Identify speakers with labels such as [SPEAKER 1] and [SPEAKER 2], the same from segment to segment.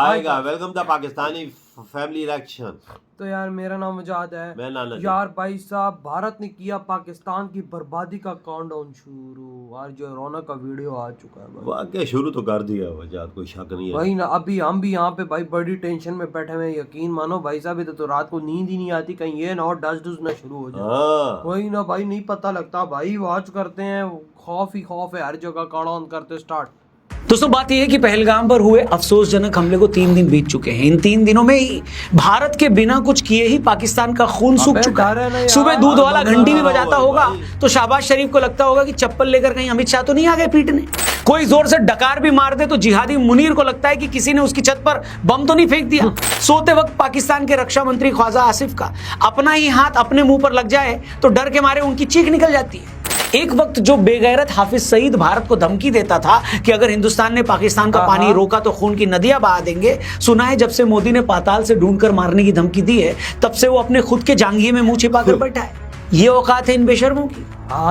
[SPEAKER 1] आएगा। Welcome the Pakistani family election.
[SPEAKER 2] तो यार मेरा नाम मुजाद है।
[SPEAKER 1] मैं नाना जी।
[SPEAKER 2] यार भाई साहब, भारत ने किया पाकिस्तान की बर्बादी का काउंटडाउन शुरू। आज जो रौनक का वीडियो आ चुका है भाई।
[SPEAKER 1] वाकई शुरू तो कर दिया वजाद, कोई शक नहीं है
[SPEAKER 2] वही ना, अभी हम भी यहाँ पे भाई बड़ी टेंशन में बैठे हुए हैं। यकीन मानो भाई साहब, इधर तो रात को नींद ही नहीं आती, कहीं ये ना हो डस डुस ना शुरू हो जाए।
[SPEAKER 1] हाँ।
[SPEAKER 2] वही ना भाई, नहीं पता लगता भाई, वॉच करते हैं, खौफ ही खौफ है, हर जगह काउंटडाउन करते स्टार्ट।
[SPEAKER 3] दोस्तों बात यह है कि पहलगाम पर हुए अफसोसजनक हमले को 3 दिन बीत चुके हैं। इन 3 दिनों में ही भारत के बिना कुछ किए ही पाकिस्तान का खून सूख चुका है। सुबह दूध वाला घंटी भी बजाता होगा तो शहबाज शरीफ को लगता होगा कि चप्पल लेकर कहीं अमित शाह तो नहीं आ गए पीटने। कोई जोर से डकार भी मार दे तो जिहादी मुनीर को लगता है कि किसी ने उसकी छत पर बम तो नहीं फेंक दिया। सोते वक्त पाकिस्तान के रक्षा मंत्री ख्वाजा आसिफ का अपना ही हाथ अपने मुंह पर लग जाए तो डर के मारे उनकी चीख निकल जाती है। एक वक्त जो बेगैरत हाफिज सईद भारत को धमकी देता था कि अगर हिंदुस्तान ने पाकिस्तान का पानी रोका तो खून की नदियां बहा देंगे, सुना है जब से मोदी ने पाताल से ढूंढकर मारने की धमकी दी है तब से वो अपने खुद के जांघिये में मुंह छिपाकर बैठा है। ये औकात है इन बेशर्मों की।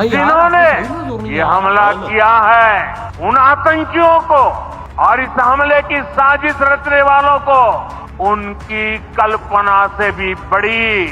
[SPEAKER 4] जिन्होंने ये हमला किया है उन आतंकियों को और इस हमले की साजिश रचने वालों को उनकी कल्पना से भी बड़ी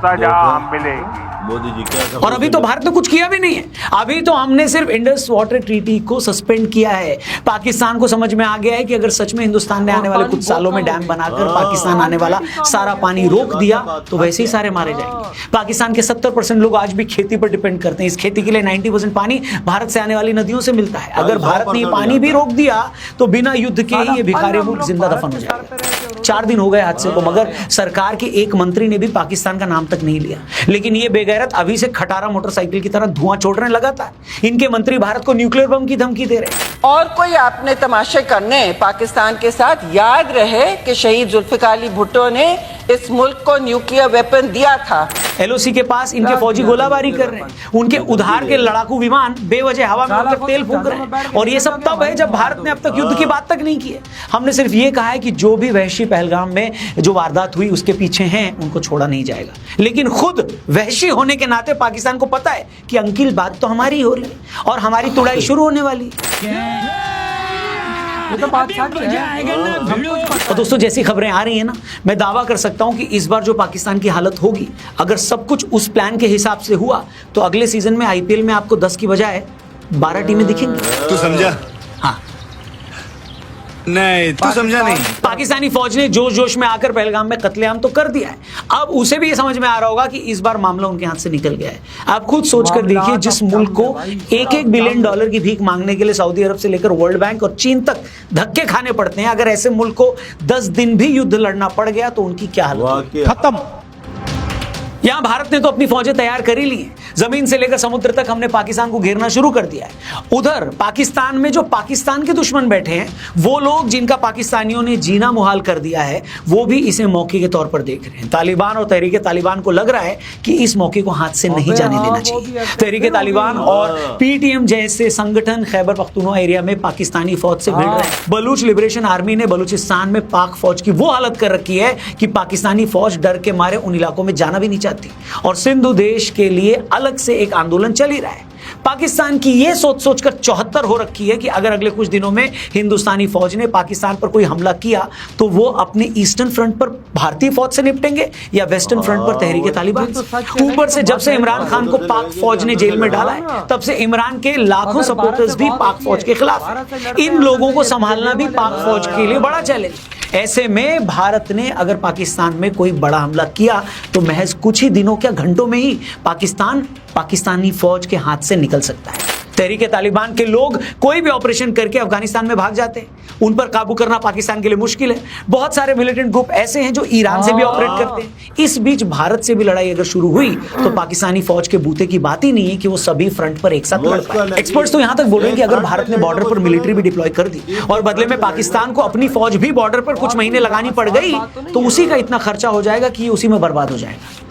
[SPEAKER 4] सजा मिलेगी।
[SPEAKER 1] मोदी जी क्या
[SPEAKER 3] और अभी तो भारत ने कुछ किया भी नहीं है। अभी तो हमने सिर्फ इंडस वाटर ट्रीटी को सस्पेंड किया है। पाकिस्तान को समझ में आ गया है कि अगर सच में हिंदुस्तान ने आने वाले कुछ सालों में डैम बनाकर पाकिस्तान आने वाला सारा पानी रोक दिया तो वैसे ही सारे मारे जाएंगे। पाकिस्तान के 70% लोग आज भी खेती पर डिपेंड करते हैं। इस खेती के लिए 90% पानी भारत से आने वाली नदियों से मिलता है। अगर भारत ने पानी भी रोक दिया तो बिना युद्ध के ही ये भिखारी मुल्क जिंदा दफन हो जाएगा। 4 दिन हो गए हादसे को, मगर सरकार के एक मंत्री ने भी पाकिस्तान का नाम तक नहीं लिया। लेकिन ये बेगैरत अभी से खटारा मोटरसाइकिल की तरह धुआं छोड़ रहे लगातार। इनके मंत्री भारत को न्यूक्लियर बम की धमकी दे रहे हैं।
[SPEAKER 5] और कोई आपने तमाशे करने पाकिस्तान के साथ। याद रहे कि शहीद जुल्फिकार अली भुट्टो ने इस मुल्क को न्यूक्लियर वेपन दिया था।
[SPEAKER 3] LOC के पास इनके फौजी गोलाबारी कर रहे हैं। उनके उधार के लड़ाकू विमान बेवजह हवा में उड़कर तेल फूंक रहे हैं। और ये सब तब है जब भारत ने अब तक युद्ध की बात तक नहीं की है। हमने सिर्फ ये कहा है कि जो भी वहशी पहलगाम में जो वारदात हुई उसके पीछे हैं उनको छोड़ा नहीं जाएगा। लेकिन खुद वहशी होने के नाते पाकिस्तान को पता है कि अंकिल बात तो हमारी हो रही है और हमारी तुड़ाई शुरू होने वाली है।
[SPEAKER 2] तो बात सच है।
[SPEAKER 3] और दोस्तों जैसी खबरें आ रही हैं ना, मैं दावा कर सकता हूं कि इस बार जो पाकिस्तान की हालत होगी, अगर सब कुछ उस प्लान के हिसाब से हुआ तो अगले सीजन में IPL में आपको 10 की बजाय 12 टीमें दिखेंगी।
[SPEAKER 6] तू समझा?
[SPEAKER 3] हाँ
[SPEAKER 6] नहीं, तू समझा नहीं।
[SPEAKER 3] पाकिस्तानी फौज ने जोश जोश में आकर पहलगाम में कत्लेआम तो कर दिया है। अब उसे भी ये समझ में आ रहा होगा कि इस बार मामला उनके हाथ से निकल गया है। आप खुद सोच कर देखिए, जिस मुल्क को $1-1 बिलियन की भीख मांगने के लिए सऊदी अरब से लेकर वर्ल्ड बैंक और चीन तक धक्के खाने पड़ते हैं, अगर ऐसे मुल्क को 10 दिन भी युद्ध लड़ना पड़ गया तो उनकी क्या हालत? खत्म। यहां भारत ने तो अपनी फौजें तैयार कर ही ली हैं। जमीन से लेकर समुद्र तक हमने पाकिस्तान को घेरना शुरू कर दिया है। उधर पाकिस्तान में जो पाकिस्तान के दुश्मन बैठे हैं, वो लोग जिनका पाकिस्तानियों ने जीना मुहाल कर दिया है, वो भी इसे मौके के तौर पर देख रहे हैं। तालिबान और तहरीक तालिबान को लग रहा है कि इस मौके को हाथ से नहीं जाने देना चाहिए। तहरीक तालिबान और PTM जैसे संगठन खैबर पख्तूनख्वा एरिया में पाकिस्तानी फौज से भिड़ रहे हैं। बलूच लिबरेशन आर्मी ने बलूचिस्तान में पाक फौज की वो हालत कर रखी है कि पाकिस्तानी फौज डर के मारे उन इलाकों में जाना भी नहीं चाहती। और सिंधु देश के लिए अलग से एक आंदोलन चल ही रहा है। पाकिस्तान की यह सोच सोचकर 74 हो रखी है कि अगर अगले कुछ दिनों में हिंदुस्तानी फौज ने पाकिस्तान पर कोई हमला किया तो वो अपने ईस्टर्न फ्रंट पर भारतीय फौज से निपटेंगे या वेस्टर्न फ्रंट पर तहरीक तालिबान। ऊपर से जब से इमरान खान को पाक फौज ने जेल में डाला है, तब से इमरान के लाखों सपोर्टर्स भी पाक फौज के खिलाफ हैं। इन लोगों को संभालना भी पाक फौज के लिए बड़ा चैलेंज। ऐसे में भारत ने अगर पाकिस्तान में कोई बड़ा हमला किया तो महज कुछ ही दिनों, क्या घंटों में ही पाकिस्तानी फौज के हाथ से निकल सकता है। तहरीक तालिबान के लोग कोई भी ऑपरेशन करके अफगानिस्तान में भाग जाते हैं। उन पर काबू करना पाकिस्तान के लिए मुश्किल है। बहुत सारे मिलिटेंट ग्रुप ऐसे हैं जो ईरान से भी ऑपरेट करते हैं। इस बीच भारत से भी लड़ाई अगर शुरू हुई तो पाकिस्तानी फौज के बूते की बात ही नहीं है कि वो सभी फ्रंट पर एक साथ लड़ पाए। एक्सपर्ट्स तो यहां तक बोल रहे हैं कि अगर भारत ने बॉर्डर पर मिलिट्री भी डिप्लॉय कर दी और बदले में पाकिस्तान को अपनी फौज भी बॉर्डर पर कुछ महीने लगानी पड़ गई तो उसी का इतना खर्चा हो जाएगा कि उसी में बर्बाद हो जाएगा।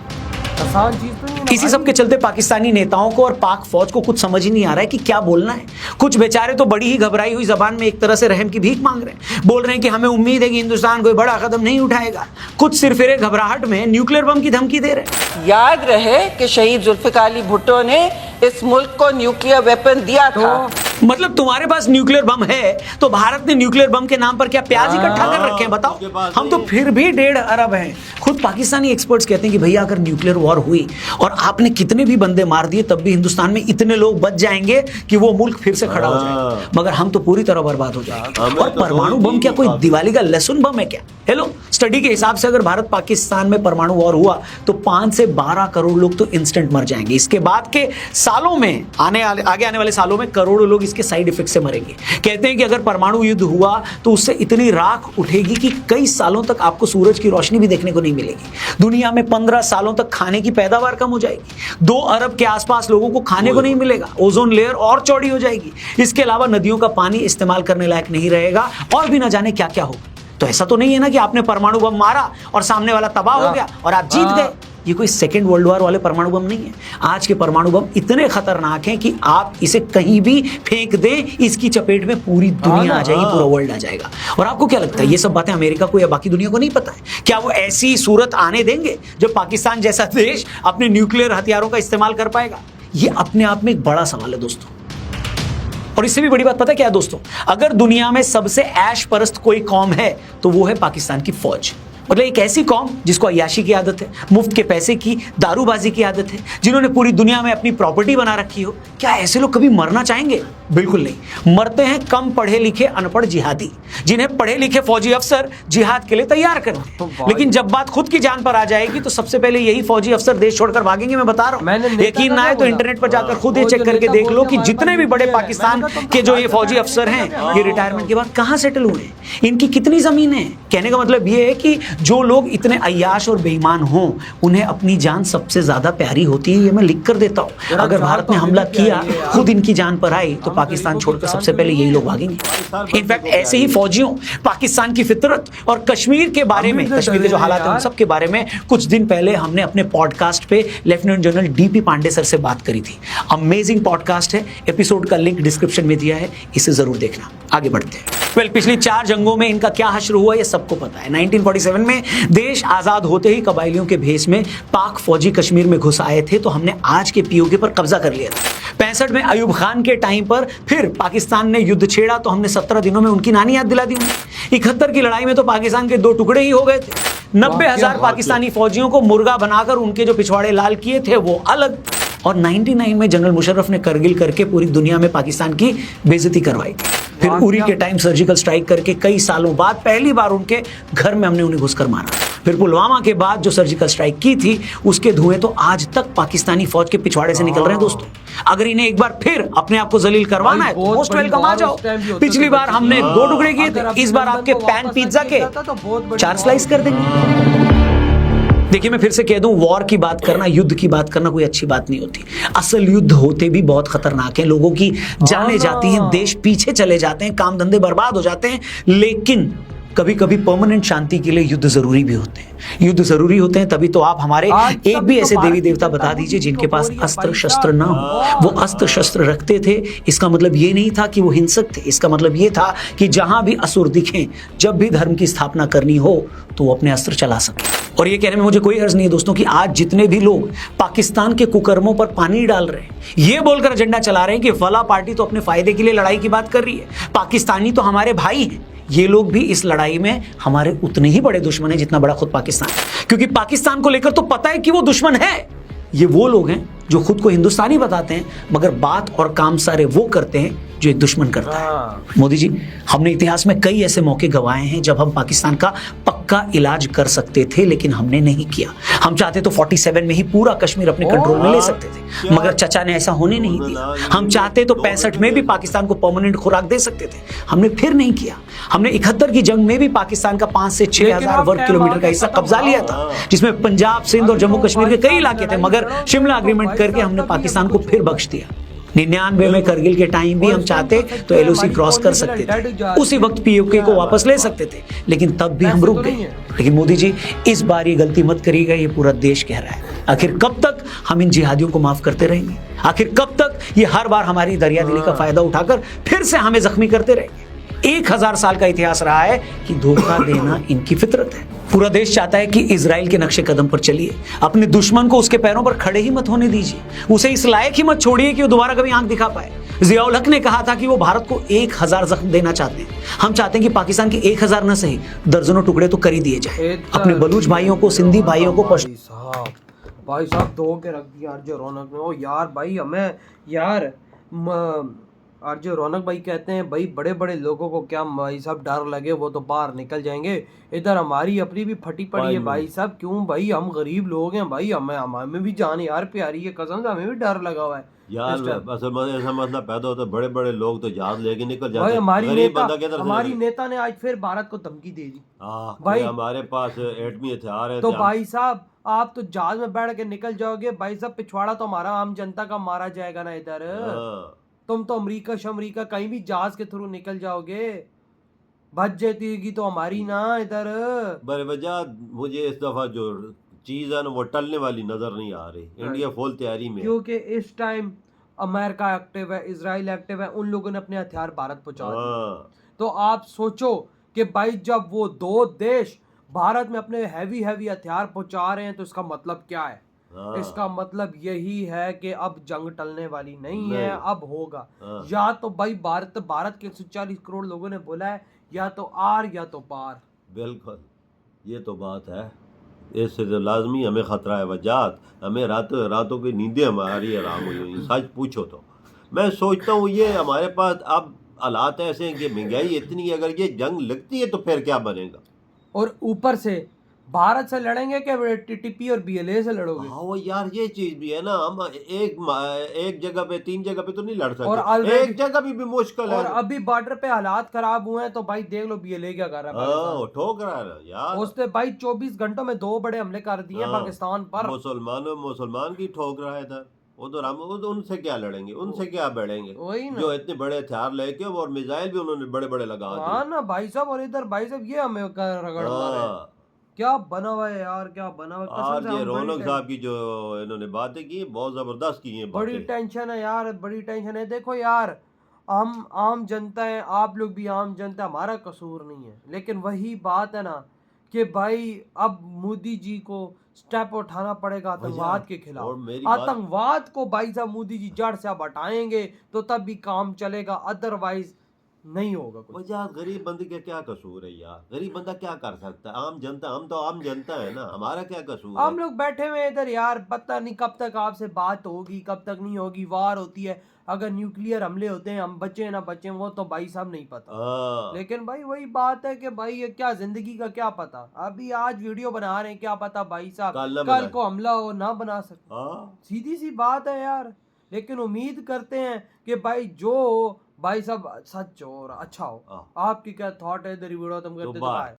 [SPEAKER 3] इसी सब के चलते पाकिस्तानी नेताओं को और पाक फौज को कुछ समझ ही नहीं आ रहा है कि क्या बोलना है। कुछ बेचारे तो बड़ी ही घबराई हुई जबान में एक तरह से रहम की भीख मांग रहे हैं। बोल रहे हैं कि हमें उम्मीद है कि हिंदुस्तान कोई बड़ा कदम नहीं उठाएगा। कुछ सिरफिरे घबराहट में न्यूक्लियर बम की धमकी दे रहे हैं।
[SPEAKER 5] याद रहे कि शहीद जुल्फिकार अली भुट्टो ने इस मुल्क को न्यूक्लियर वेपन दिया था।
[SPEAKER 3] मतलब तुम्हारे पास न्यूक्लियर बम है तो भारत ने न्यूक्लियर बम के नाम पर क्या प्याज इकट्ठा कर रखे हैं? बताओ।
[SPEAKER 1] उसके पास
[SPEAKER 3] हम तो फिर भी 1.5 अरब हैं। खुद पाकिस्तानी एक्सपर्ट्स कहते हैं कि भैया अगर न्यूक्लियर वॉर हुई और आपने कितने भी बंदे मार दिए तब भी हिंदुस्तान में इतने लोग बच जाएंगे कि वो मुल्क फिर से खड़ा हो जाएगा, मगर हम तो पूरी तरह बर्बाद हो जाएंगे। और परमाणु बम क्या कोई दिवाली का लहसुन बम है क्या? हेलो, स्टडी के हिसाब से अगर भारत पाकिस्तान में परमाणु वॉर हुआ तो 5 से 12 करोड़ लोग तो इंस्टेंट मर जाएंगे। इसके बाद के सालों में आगे आने वाले सालों में करोड़ों लोग इसके साइड इफेक्ट से मरेंगे। कहते हैं कि अगर परमाणु युद्ध हुआ तो उससे इतनी राख उठेगी कि कई सालों तक आपको सूरज की रोशनी भी देखने को नहीं मिलेगी। दुनिया में 15 सालों तक खाने की पैदावार कम हो जाएगी। 2 अरब के आसपास लोगों को खाने को नहीं मिलेगा। ओजोन लेयर और चौड़ी हो जाएगी। इसके अलावा नदियों का पानी इस्तेमाल करने लायक नहीं रहेगा और भी ना जाने क्या क्या होगा। तो ऐसा तो नहीं है ना कि आपने परमाणु बम मारा और सामने वाला तबाह हो गया और आप जीत गए। ये कोई सेकेंड वर्ल्ड वॉर वाले परमाणु बम नहीं है। आज के परमाणु बम इतने खतरनाक हैं कि आप इसे कहीं भी फेंक दें, इसकी चपेट में पूरी दुनिया आ जाएगी, पूरा वर्ल्ड आ जाएगा। और आपको क्या लगता है ये सब बातें अमेरिका को या बाकी दुनिया को नहीं पता है? क्या वो ऐसी सूरत आने देंगे जब पाकिस्तान जैसा देश अपने न्यूक्लियर हथियारों का इस्तेमाल कर पाएगा? ये अपने आप में एक बड़ा सवाल है दोस्तों। और इससे भी बड़ी बात पता है क्या है दोस्तों? अगर दुनिया में सबसे ऐश परस्त कोई कौम है तो वो है पाकिस्तान की फौज। मतलब एक ऐसी कौम जिसको अय्याशी की आदत है, मुफ्त के पैसे की, दारूबाजी की आदत है, जिन्होंने पूरी दुनिया में अपनी प्रॉपर्टी बना रखी हो। क्या ऐसे लोग कभी मरना चाहेंगे? बिल्कुल नहीं। मरते हैं कम पढ़े लिखे अनपढ़ जिहादी, जिन्हें पढ़े लिखे फौजी अफसर जिहाद के लिए तैयार करते हैं। लेकिन जब बात खुद की जान पर आ जाएगी तो सबसे पहले यही फौजी अफसर देश छोड़कर भागेंगे। मैं बता रहा हूँ, यकीन ना आए तो इंटरनेट पर जाकर खुद ये चेक करके देख लो कि जितने भी बड़े पाकिस्तान के जो ये फौजी अफसर हैं, ये रिटायरमेंट के बाद कहाँ सेटल हुए हैं, इनकी कितनी जमीन है। कहने का मतलब ये है कि जो लोग इतने अय्याश और बेईमान हों उन्हें अपनी जान सबसे ज्यादा प्यारी होती है। ये मैं लिख कर देता हूँ। अगर भारत ने हमला किया, खुद इनकी जान पर आई तो पाकिस्तान छोड़कर सबसे पहले यही लोग भागेंगे। इनफैक्ट ऐसे ही फौजियों, पाकिस्तान की फितरत और कश्मीर के बारे में, कश्मीर के जो हालात हैं उन सब के बारे में कुछ दिन पहले हमने अपने पॉडकास्ट पे lieutenant general DP Pandey sir से बात करी थी। अमेजिंग पॉडकास्ट है, एपिसोड का लिंक डिस्क्रिप्शन में दिया है, इसे जरूर देखना। आगे बढ़ते हैं। पिछली 4 जंगों में इनका क्या हश्र हुआ ये सबको पता है। 1947 में देश आजाद होते ही कबायलियों के भेष में पाक फौजी कश्मीर में घुस आए थे तो हमने आज के पीओके पर कब्जा कर लिया था। 65 में अयूब खान के टाइम पर फिर पाकिस्तान ने युद्ध छेड़ा तो हमने 17 दिनों में उनकी नानी याद दिला दी उन्हें। 71 की लड़ाई में तो पाकिस्तान के 2 टुकड़े ही हो गए थे। 90,000 पाकिस्तानी फौजियों को मुर्गा बनाकर उनके जो पिछवाड़े लाल किए थे वो अलग। और 99 में जनरल मुशर्रफ ने करगिल करके पूरी दुनिया में पाकिस्तान की बेइज्जती करवाई। फिर उरी के टाइम सर्जिकल स्ट्राइक करके कई सालों बाद पहली बार उनके घर में हमने उन्हें घुसकर मारा। फिर पुलवामा के बाद जो सर्जिकल स्ट्राइक की थी उसके धुएं तो आज तक पाकिस्तानी फौज के पिछवाड़े से निकल रहे हैं दोस्तों। अगर इन्हें एक बार फिर अपने आप को जलील करवाना है तो मोस्ट वेलकम आ जाओ। पिछली बार हमने 2 टुकड़े किए थे, इस बार आपके पैन पिज्जा के 4 स्लाइस कर देंगे। देखिए मैं फिर से कह दूं, वॉर की बात करना, युद्ध की बात करना कोई अच्छी बात नहीं होती। असल युद्ध होते भी बहुत खतरनाक है। लोगों की जानें जाती हैं, देश पीछे चले जाते हैं, काम धंधे बर्बाद हो जाते हैं। लेकिन कभी कभी परमानेंट शांति के लिए युद्ध जरूरी भी होते हैं। युद्ध जरूरी होते हैं तभी तो आप हमारे एक भी ऐसे देवी देवता बता दीजिए जिनके पास अस्त्र शस्त्र ना हो। वो अस्त्र शस्त्र रखते थे, इसका मतलब ये नहीं था कि वो हिंसक थे। इसका मतलब ये था कि जहां भी असुर दिखें, जब भी धर्म की स्थापना करनी हो तो वो अपने अस्त्र चला सके। और ये कहने में मुझे कोई हर्ज नहीं है दोस्तों कि आज जितने भी लोग पाकिस्तान के कुकर्मों पर पानी डाल रहे हैं, ये बोलकर एजेंडा चला रहे हैं कि फला पार्टी तो अपने फायदे के लिए लड़ाई की बात कर रही है, पाकिस्तानी तो हमारे भाई हैं, ये लोग भी इस लड़ाई में हमारे उतने ही बड़े दुश्मन हैं जितना बड़ा खुद पाकिस्तान है। क्योंकि पाकिस्तान को लेकर तो पता है कि वो दुश्मन है। ये वो लोग हैं जो खुद को हिंदुस्तानी बताते हैं मगर बात और काम सारे वो करते हैं जो एक दुश्मन करता है। मोदी जी, हमने इतिहास में कई ऐसे मौके गंवाए हैं जब हम पाकिस्तान का पक्का इलाज कर सकते थे लेकिन हमने नहीं किया। हम चाहते तो 47 में ही पूरा कश्मीर अपने कंट्रोल में ले सकते थे मगर चचा ने ऐसा होने नहीं दिया। हम चाहते तो 65 में भी पाकिस्तान को परमानेंट खुराक दे सकते थे, हमने फिर नहीं किया। हमने 71 की जंग में भी पाकिस्तान का 5 से 6,000 वर्ग किलोमीटर का हिस्सा कब्जा लिया था जिसमें पंजाब, सिंध और जम्मू कश्मीर के कई इलाके थे मगर शिमला अग्रीमेंट करके हमने पाकिस्तान को फिर बख्श दिया। 99 में करगिल के टाइम भी हम चाहते तो एलओसी क्रॉस कर सकते थे, उसी वक्त पीओके को वापस ले सकते थे लेकिन तब भी हम रुक गए। लेकिन मोदी जी, इस बार ये गलती मत करिएगा, ये पूरा देश कह रहा है। आखिर कब तक हम इन जिहादियों को माफ करते रहेंगे? आखिर कब तक ये हर बार हमारी दरियादिली का फायदा उठाकर फिर से हमें जख्मी करते रहेंगे? 1000 साल का इतिहास रहा है कि धोखा देना इनकी फितरत है। पूरा देश चाहता है कि इजराइल के नक्शे कदम पर चलिए, अपने दुश्मन को उसके पैरों पर खड़े ही मत होने दीजिए, उसे इस लायक ही मत छोड़िए कि वो दोबारा कभी आंख दिखा पाए। जियाउल हक ने कहा था कि वो भारत को 1000 जख्म देना चाहते हैं। हम चाहते हैं कि पाकिस्तान के 1000 न सही दर्जनों टुकड़े तो कर ही दिए जाए। अपने बलूच भाइयों को, सिंधी भाइयों को,
[SPEAKER 2] भाई साहब धो के रख दिया आरजे रौनक ने। ओ यार भाई हमें यार आरजे रौनक भाई कहते हैं भाई बड़े बड़े लोगों को क्या भाई साहब डर लगे, वो तो बाहर निकल जाएंगे। इधर हमारी अपनी भी फटी पड़ी है भाई साहब। क्यों भाई, हम गरीब लोग हैं भाई, हमें भी जान यार प्यारी है, कसम से हमें भी डर लगा हुआ है
[SPEAKER 1] यार। असल में ऐसा मसला पैदा होता है, बड़े बड़े लोग तो जहाज लेके निकल जाते
[SPEAKER 2] भाई।
[SPEAKER 1] हैं।
[SPEAKER 2] हमारी नेता ने आज फिर भारत को धमकी दे दी
[SPEAKER 1] भाई, हमारे पास एटमी हथियार है
[SPEAKER 2] तो भाई साहब आप तो जहाज में बैठ के निकल जाओगे भाई साहब, पिछवाड़ा तो हमारा आम जनता का मारा जाएगा ना इधर। तुम तो अमरीका कहीं भी जहाज के थ्रू निकल जाओगे, बच जाती तो हमारी ना इधर।
[SPEAKER 1] बरवजह मुझे इस दफा जो चीज है ना वो टलने वाली नजर नहीं आ रही। इंडिया फुल तैयारी में,
[SPEAKER 2] क्योंकि इस टाइम अमेरिका एक्टिव है, इजराइल एक्टिव है, उन लोगों ने अपने हथियार भारत पहुंचा दिए। तो आप सोचो कि भाई जब वो दो देश भारत में अपने हैवी हथियार पहुंचा रहे हैं तो इसका मतलब क्या है? इसका मतलब यही है कि अब जंग टलने वाली नहीं है, अब होगा। या तो भाई भारत के 140 करोड़ लोगों ने बोला है या तो आर या तो पार।
[SPEAKER 1] बिल्कुल, ये तो बात है। इससे तो लाजमी हमें खतरा है वजात। हमें रातों की नींदें हमारी आराम हुई हुई। सच पूछो तो मैं सोचता हूँ ये हमारे पास अब हालात ऐसे हैं कि महंगाई इतनी है, अगर ये जंग लगती है तो फिर क्या बनेगा।
[SPEAKER 2] और ऊपर से भारत से लड़ेंगे क्या टीटीपी और बीएलए से लड़ोगे?
[SPEAKER 1] हाँ वो यार ये चीज भी है ना, हम एक जगह पे 3 जगह पे तो नहीं लड़ सकते,
[SPEAKER 2] और
[SPEAKER 1] एक जगह भी मुश्किल है।
[SPEAKER 2] और अभी बॉर्डर पे हालात खराब हुए हैं तो भाई देख लो बीएलए क्या कर रहा है।
[SPEAKER 1] ठोक रहा है यार,
[SPEAKER 2] उसने भाई 24 घंटों में 2 बड़े हमले कर दिए पाकिस्तान पर।
[SPEAKER 1] मुसलमान की ठोक रहा है इधर। वो तो उनसे क्या लड़ेंगे, उनसे क्या बढ़ेंगे, जो इतने बड़े हथियार लेके और मिसाइल भी उन्होंने बड़े बड़े लगा दिए।
[SPEAKER 2] हाँ ना भाई साहब, और इधर भाई साहब ये हमें रगड़ मारे। क्या बना हुआ है यार, क्या बना हुआ है।
[SPEAKER 1] और ये रौनक साहब की जो इन्होंने बातें की बहुत जबरदस्त की हैं।
[SPEAKER 2] बड़ी टेंशन है यार, बड़ी टेंशन है। देखो यार हम आम जनता है, आप लोग भी आम जनता, हमारा कसूर नहीं है, लेकिन वही बात है ना कि भाई अब मोदी जी को स्टेप उठाना पड़ेगा आतंकवाद के खिलाफ। आतंकवाद को भाई साहब मोदी जी जड़ से अब हटाएंगे तो तब भी काम चलेगा, अदरवाइज नहीं होगा कुछ।
[SPEAKER 1] यार गरीब बंदे का क्या कसूर है यार, गरीब बंदा क्या कर सकता है, आम जनता, हम तो आम जनता है ना, हमारा क्या कसूर है।
[SPEAKER 2] हम लोग बैठे हुए इधर यार, पता नहीं कब तक आपसे बात होगी कब तक नहीं होगी। वार होती है, अगर न्यूक्लियर हमले होते हैं, हम बचे ना बचे वो तो भाई साहब नहीं पता। लेकिन भाई वही बात है कि भाई ये क्या जिंदगी का क्या पता। अभी आज वीडियो बना रहे हैं, क्या पता भाई साहब कल को हमला हो ना बना सकते। सीधी सी बात है यार। लेकिन उम्मीद करते हैं कि भाई जो भाई साहब सच हो और अच्छा हो। आपकी क्या थॉट है इधर वीडियो तुम करते?